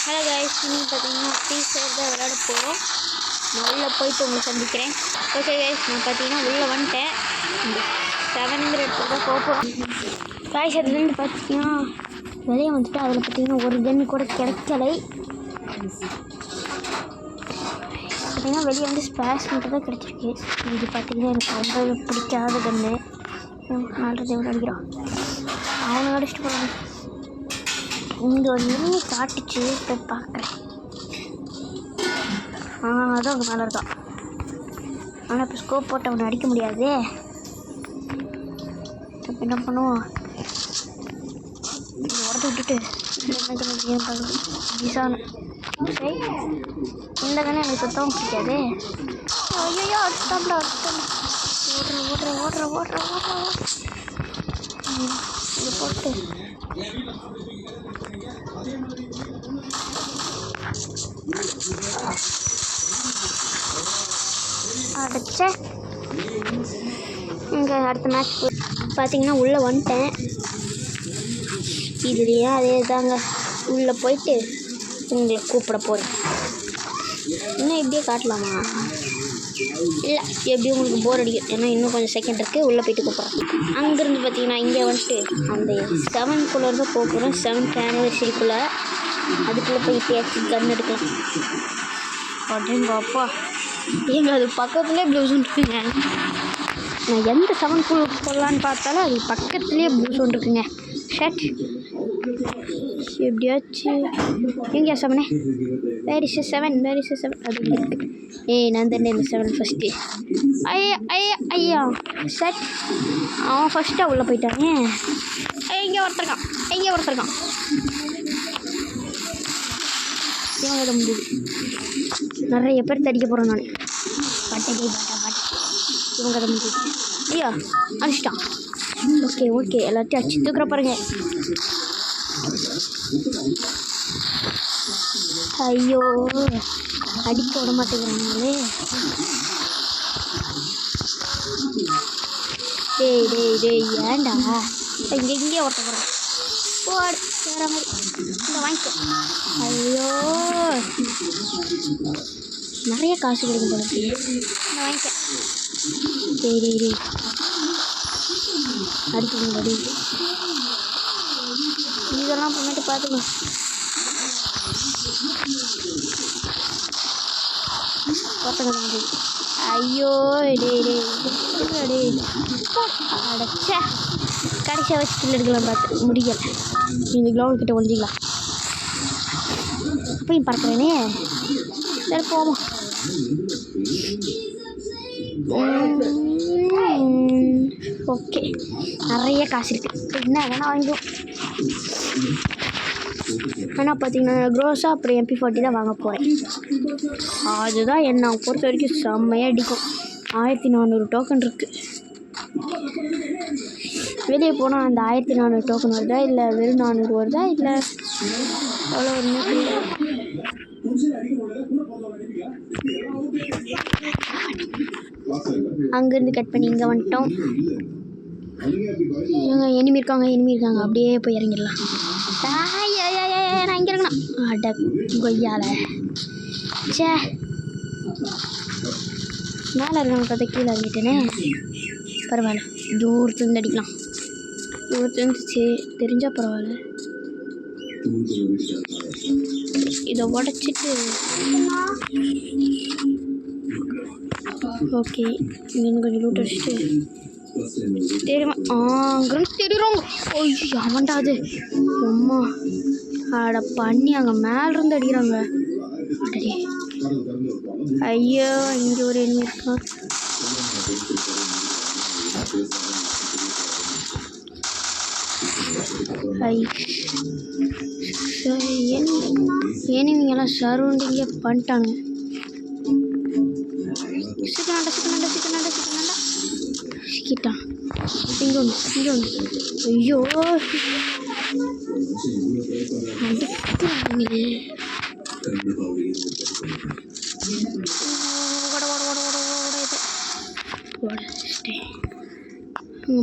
Hello guys, இன்னைக்கு பார்த்தீங்கன்னா free fire தான் விளையாட போகிறோம். நான் உள்ளே போயிட்டு உங்களை சந்திக்கிறேன். ஓகே கைஸ், நான் பார்த்தீங்கன்னா உள்ளே வந்துட்டேன். இந்த 7ங்கிற இடத்துக்கு தான் போக போகிறோம். கைஸ், அதுலேருந்து பார்த்தீங்கன்னா வெளியே வந்துட்டு அதில் பார்த்தீங்கன்னா ஒரு கன்று கூட கிடைக்கலை. பார்த்தீங்கன்னா வெளியே வந்து ஸ்பேஸ் மட்டும் தான் கிடச்சிருக்கு. இது பார்த்தீங்கன்னா எனக்கு ரொம்ப பிடிக்காத கன்று. நாலு தேவை அடிக்கிறான், அவனை அடிச்சுட்டு போகிறாங்க. இங்கே ஒரு எண்ணி காட்டுச்சு, போய் பார்க்குறேன். அதான் அங்கே மேலே இருக்கான். ஆனால் இப்போ ஸ்கோப் போட்டு அவனை அடிக்க முடியாது. இப்போ என்ன பண்ணுவோம், உடத்து விட்டுட்டு விசானு சரி, இந்த கண்ணு எனக்கு சுத்தம் பிடிக்காது. ஐயோ அடிச்சுட்டாப்டா, ஓடுற இது போட்டு அடிச்ச. இங்கே அடுத்த மேட்ச் பார்த்தீங்கன்னா உள்ளே வந்துட்டேன். இதுலேயே அதே தாங்க, உள்ளே போயிட்டு உங்களை கூப்பிட போகிறேன். இன்னும் இப்படியே காட்டலாமா? இல்லை, எப்படி உங்களுக்கு போர் அடிக்கும், ஏன்னா இன்னும் கொஞ்சம் செகண்ட் இருக்குது. உள்ளே போயிட்டு கூப்பிட்றேன். அங்கேருந்து பார்த்தீங்கன்னா இங்கே வந்துட்டு அந்த 7க்குள்ளே தான் போக போகிறோம். 7th anniversary-க்குள்ளே அதுக்குள்ளே போய் இப்போயாச்சும் கன் எடுக்கலாம். அப்படிங்க அப்பா, எங்கள் அது பக்கத்துலேயே ப்ளூ ஜோன் இருக்குங்க. நான் எந்த 7க்குள்ளே போடலான்னு பார்த்தாலும் அது பக்கத்துலேயே ப்ளூ ஜோன் இருக்குங்க. ஷட், எப்படியாச்சும் எங்கேயா 7? Where is 7? அது இருக்குது. நான் தானே இந்த 7 ஃபஸ்ட்டு. ஐயா ஷட், அவன் ஃபஸ்ட்டாக உள்ளே போயிட்டாங்க. இங்கே ஒருத்தருக்கான். இவங்க இதை முடியுது. நிறைய பேர் தடிக்க போகிறேன் நான். பாட்டை இவங்க அதை முடியுது. ஐயா அடிச்சிட்டான். ஓகே எல்லாத்தையும் அடிச்சு தூக்குற பாருங்க. ஐயோ, அடிக்க விட மாட்டேங்கிறாங்களே. டேய் ஏண்டா இங்கே ஓட்ட போகிறேன். போடு வேற மாதிரி இந்த வாங்கிக்கோ. ஐயோ, நிறைய காசு கிடைக்கும் போல இருக்கு. இந்த வாங்கிக்க. டேய் அடிக்கணும். இதெல்லாம் பண்ணிட்டு பார்த்துக்கணும். ஐயோ டேய் அடைச்ச. கடைசியாக வச்சு கில் எடுக்கலாம் பார்த்து முடியல. இந்த கிரவுண்ட் கிட்ட ஒழிஞ்சிக்கலாம். போய் பார்க்குறேனே. சரி போவோம். ஓகே, நிறைய காசு இருக்குது, என்ன வேணால் வாங்கிக்கும். ஆனால் பார்த்தீங்கன்னா க்ரோஸாக அப்புறம் MP40 தான் வாங்க போகிறேன். அதுதான் என்னை பொறுத்த வரைக்கும் செம்மையாக அடிக்கும். 1400 டோக்கன் இருக்குது. வெளியே போனால் அந்த 1400 டோக்கன் வருதா, இல்லை வெறும் 400 வருதா, இல்லை அவ்வளோ ஒரு அங்கேருந்து கட் பண்ணி இங்கே வந்துட்டோம். இவங்க எனிமி இருக்காங்க. அப்படியே போய் இறங்கிடலாம். நான் இங்கே இருக்கணும். அட கொய்யால சே, மேலே இருக்காங்க பார்த்தா கீழே இறங்கிட்டேனே. பரவாயில்ல, தூரத்துலேருந்து அடிக்கலாம். தூரத்துலேருந்து தெரிஞ்சால் பரவாயில்ல. இதை உடச்சிட்டு ஓகே, இங்கே கொஞ்சம் லூட் அடிச்சுட்டு தெரியுமா அங்கேருந்து தெரியுறோங்க. ஐயோ அவன்டா அது. அம்மா அட பண்ணி அங்கே மேலேருந்து அடிக்கிறாங்க. அடே ஐயோ, இங்கே ஒரு எனிமி இருக்கான். எனிமிங்கெல்லாம் சரௌண்டிங்கே பண்ணிட்டானுங்க. சிக்கிட்டான். இங்கே ஒன்று. ஐயோ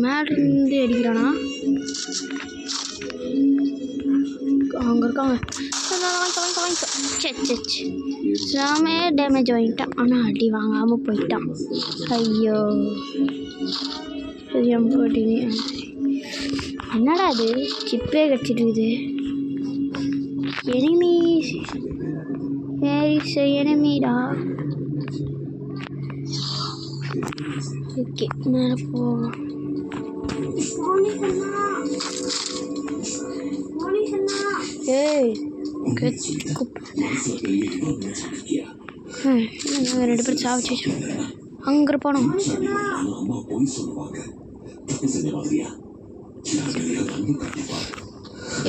மேலேருந்து அடிக்கிறானா? அங்கே இருக்காங்க. வாங்கிக்க. சே சாமே டேமேஜ் வாங்கிட்டான். ஆனால் அடி வாங்காமல் போயிட்டான். ஐயோ என்னடா அது சிப்பே கடிச்சிட்டு எனிமி எனிமிடா. ஓகே மேலே போவோம். ஏய் நாங்கள் 2 பேரும் சாவிச்சு அங்கே போனோம்.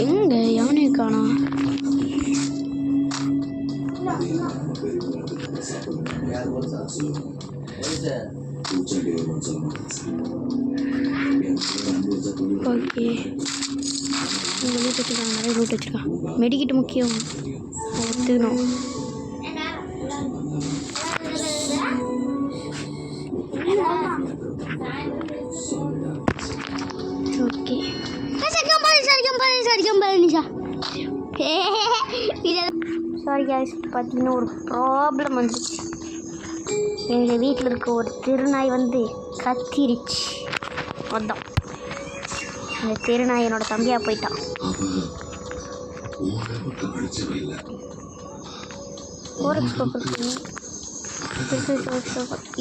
எங்க எவனையும் காணோம். ஓகே உங்கள் வீட்டு வச்சுருக்காங்க, நிறைய ரூட் வச்சுருக்காங்க. மெடிக்கிட்டு முக்கியம் ஒத்துக்கணும். ஓகே சாரி காய்ஸ், பார்த்தீங்கன்னா ஒரு ப்ராப்ளம் வந்துச்சு. எங்கள் வீட்டில் இருக்க ஒரு திருநாய் வந்து கத்திருச்சு. அதான் இந்த திருநாய் என்னோட தம்பியாக போயிட்டான்.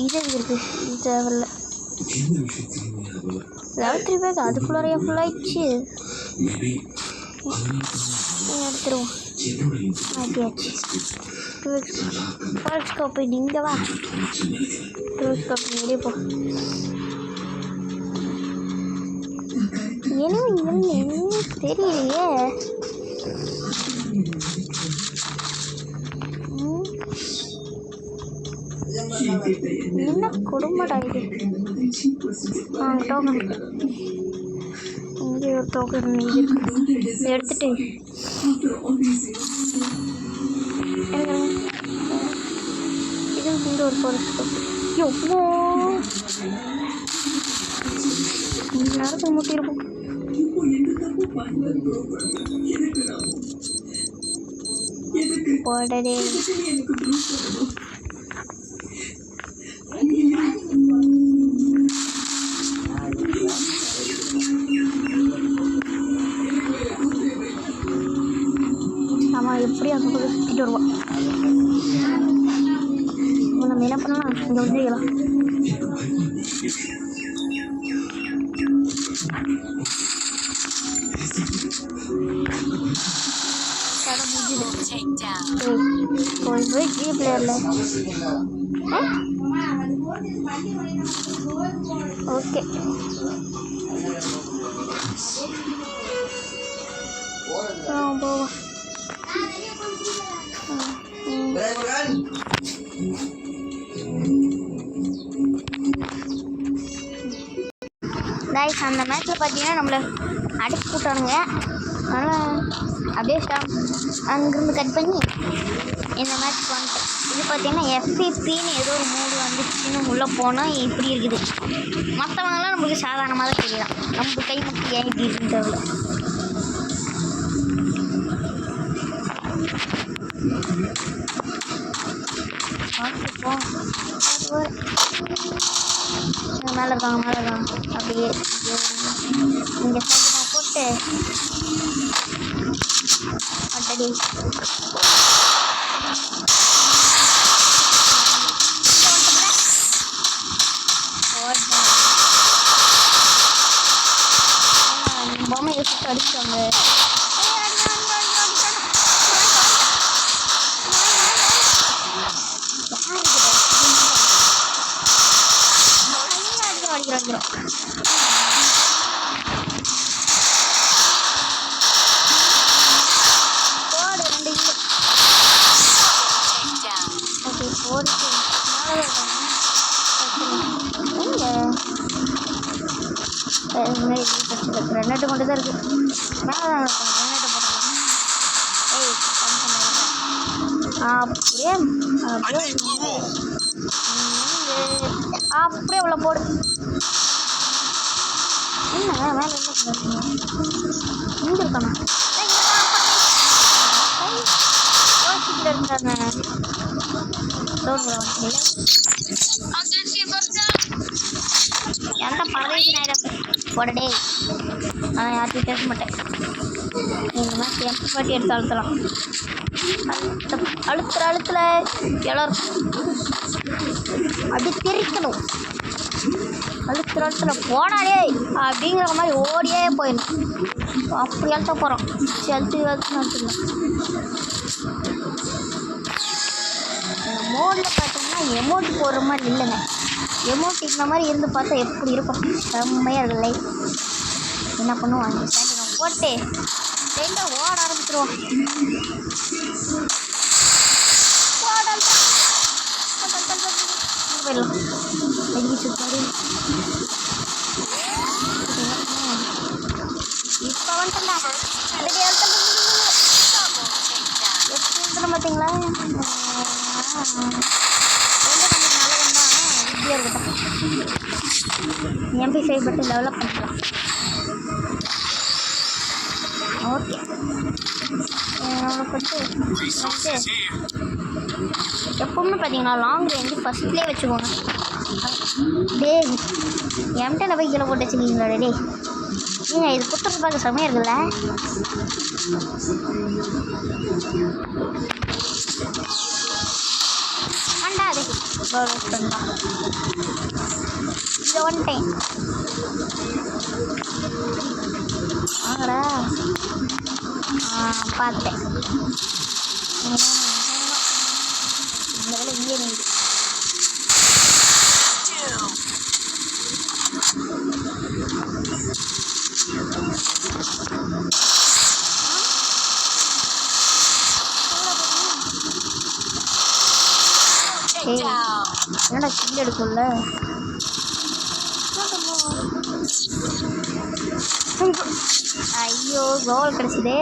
இது இருக்குது, இது தேவையில்ல. 3 பேக் அதுக்குள்ளாரையா ஃபுல்லாகிடுச்சு. எடுத்துருவோம். மாட்டியாச்சு. ஸ்கோப்பு நீங்கள் வா. ஸ்கோப்பு வெளியே போ. என்ன தெரியலையே. என்ன குடும்படா இது. டோக்கன் இங்கே ஒரு டோக்கன் எடுத்துட்டு இது இங்கே ஒரு ஃபாரஸ்ட். எவ்வளோ நேரத்துக்கு முட்டியிருப்போம். போடடே ஆமாம், எப்படி அந்த பக்கம் சுற்றிட்டு வருவான். நம்ம என்ன பண்ணலாம், இங்கே வந்துக்கலாம். போய் ஜி பிளேயர்ல ஓகே. போவோம். கைஸ், அந்த மேட்ச்சில் பார்த்தீங்கன்னா நம்மளை அடிச்சு போட்டானுங்க. அதனால் அப்படியே அங்கேருந்து கட் பண்ணி இந்த மேட்ச் வந்துட்டேன். இது பார்த்தீங்கன்னா எஃபிபின்னு ஏதோ ஒரு மூடு வந்துச்சுன்னு உள்ளே போனால் இப்படி இருக்குது. மற்றவங்களாம் நம்மளுக்கு சாதாரணமாக தான் தெரியலாம். நம்ம கை மட்டும் ஏன் இப்படி இருக்குன்னு தெரியல. மேலே இருக்காங்க. அப்படியே இங்கே சைடு போட்டு அட்டடி பொம்மை யோசிச்சு அடிச்சாங்க. ரெண்டு கொண்டு தான் இருக்கு. அப்படியே அப்படியே உள்ள போடு. என்ன மேலே என்ன இங்கே இருக்கானா? வீட்டில் இருந்தாங்க எந்த பறவைக்கு நான் போடடே நான் யார்ட்டையும் பேச மாட்டேன். இந்த மாதிரி எம்பி பாட்டி எடுத்து அழுத்தலாம். அழுத்துல எல்லாரும் அப்படி திரிக்கணும். அழுத்துல போனாலே அப்படிங்கிற மாதிரி ஓடியே போயிடணும். அப்படி அழுத்த போகிறோம். அழுத்து நடத்துக்கலாம். இந்த மோடில் பார்த்தீங்கன்னா எமௌண்ட் போடுற மாதிரி இல்லைங்க. எமௌண்ட் இந்த மாதிரி இருந்து பார்த்தா எப்படி இருக்கும்? செம்மையாக இருக்குல்லை. என்ன பண்ணுவாங்க ஸ்டாண்டிங் போட்டு ட்ரெயினில் ஓட ஆரம்பிச்சிருவோம். போயிடலாம். இப்போ வந்துட்டா எப்படி பார்த்தீங்களா? MP5 பட்டு டெவலப் பண்ணிக்கலாம். ஓகே நம்மளுக்கு எப்பவுமே பார்த்தீங்கன்னா லாங் ரேஞ்சு ஃபஸ்ட்லேயே வச்சுக்கோங்க. டே எம்கிட்ட போய் கீழே போட்டு வச்சுக்கிங்களா? டே நீங்கள் இது குத்துறது பார்க்க செம்மையாக இருக்குல்ல? வேண்டாது இதை வந்துட்டேன். வாங்கடா பார்த்தேன். இந்த வேலை இங்கே நின்று என்னடா கில் எடுக்கும்ல? ஐயோ கோல் கிடச்சிதே.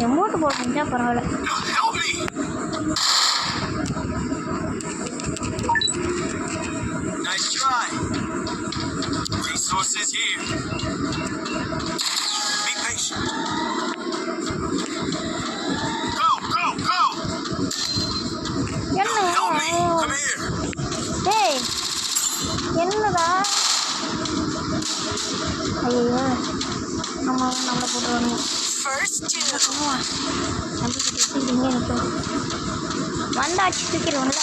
எமௌண்ட் போட முடிஞ்சா பரவாயில்ல. Resources here. Be patient. Go, go, go. Help me. Come here. Hey. என்னடா? ஐயோ நம்ம நம்மளை போட்டுருவாங்க. வந்தாச்சு தூக்கிடுவோம்ல.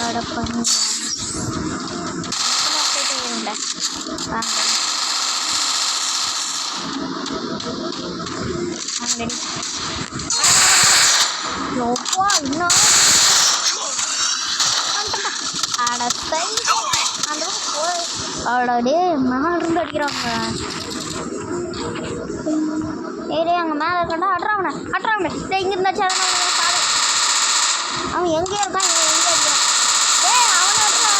அட பண்ணி அடே மேல இருந்து அடிக்கிறாங்க. ஏடே அங்கே மேலே இருக்கா அட்றாங்கண்ணே இங்கே இருந்தாச்சு. அவன் எங்கே இருக்கான்? எங்கே அடிக்கிறான்? ஏ அவனை அட்றா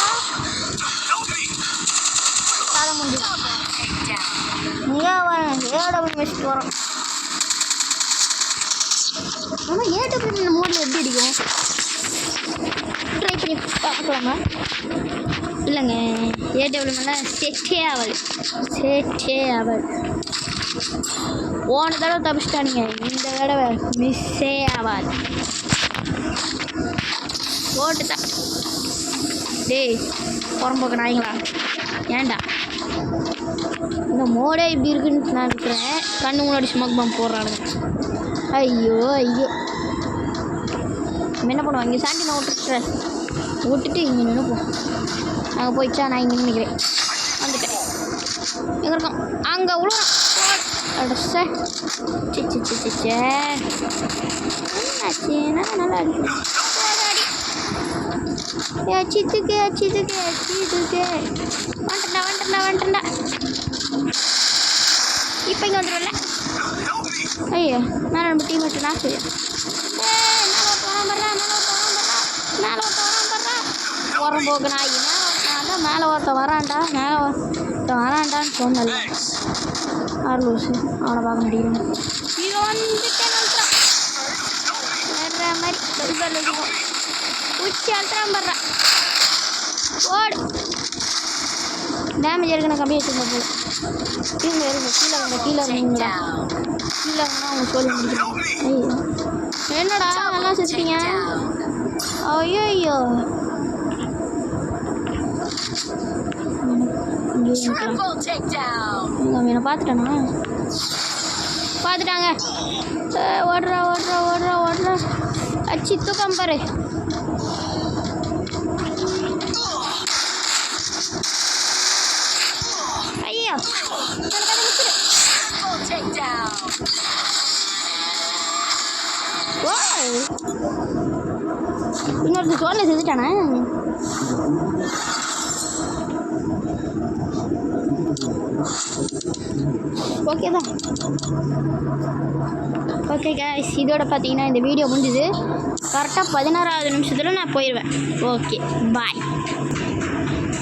சாத முடியும். இங்கே அவன் ஏடபிள் மிஸ்ட் வரும். ஆனால் ஏடபிள் மோடில் எப்படி அடிக்கும்? ட்ரை பண்ணி பார்க்கலாமா? இல்லைங்க ஏடபிள் மேலே செட்டே ஆகாது. போன தடவை தப்பிச்சிட்டானுங்க, இந்த தடவை மிஸ்ஸே ஆகாது. போட்டுதான் டேய் புறம்போக்க நாய்ங்களா, ஏன்டா இந்த மோடே இப்படி இருக்குன்னு நான் இருக்கிறேன். கண்ணு முன்னாடி ஸ்மோக் பம்ப் போடுறானுங்க. ஐயோ என்ன பண்ணுவோம்? இங்கே சாண்டி நான் விட்டுட்டு இங்கே நினைப்போம். நாங்கள் போயிடுச்சா? நான் இங்கே நினைக்கிறேன். வந்துட்டேன். எங்கே இருக்கோம்? அங்கே உழுவோம். அடிச்சே என்னாச்சு? நல்லா அடிக்கிறேன். சித்துக்கு வந்துட்டா. இப்போ இங்கே வந்துடும்ல. ஐயோ மேலே நம்ம டீம் வச்சு நான் சொல்லியா மேலே போக நாய் நான் மேலே ஒருத்த வரான்டான்னு சொன்னல. லூசு அவனை பார்க்க முடியும். இது வந்துட்டேன் வேற மாதிரி உச்சி அழுத்துறான் படுறான். ஓடு டேமேஜ் இருக்குன்னு கம்மியாக வச்சுருந்தேன் போல. கீழே இருங்க, கீழே வாங்க, கீழே இருந்தீங்களா? கீழே வாங்கினா அவங்க சொல்லி முடிக்கிறேன். ஐயோ என்னடா நல்லா செஞ்சீங்க? ஐயோ ஐயோ என்னை பார்த்துட்டானா? பார்த்துட்டாங்க. ஓடுறா ஓடுறா ஓடுறா ஓடுறா. அச்சி தூக்கம் பாரு. ஐயோ இன்னொரு சோழனை செஞ்சுட்டானா? ஓகே தான். ஓகே கைஸ், இதோட பார்த்தீங்கன்னா இந்த வீடியோ முடிஞ்சுது. கரெக்டாக 16வது நிமிஷத்தில் நான் போயிடுவேன். Okay bye.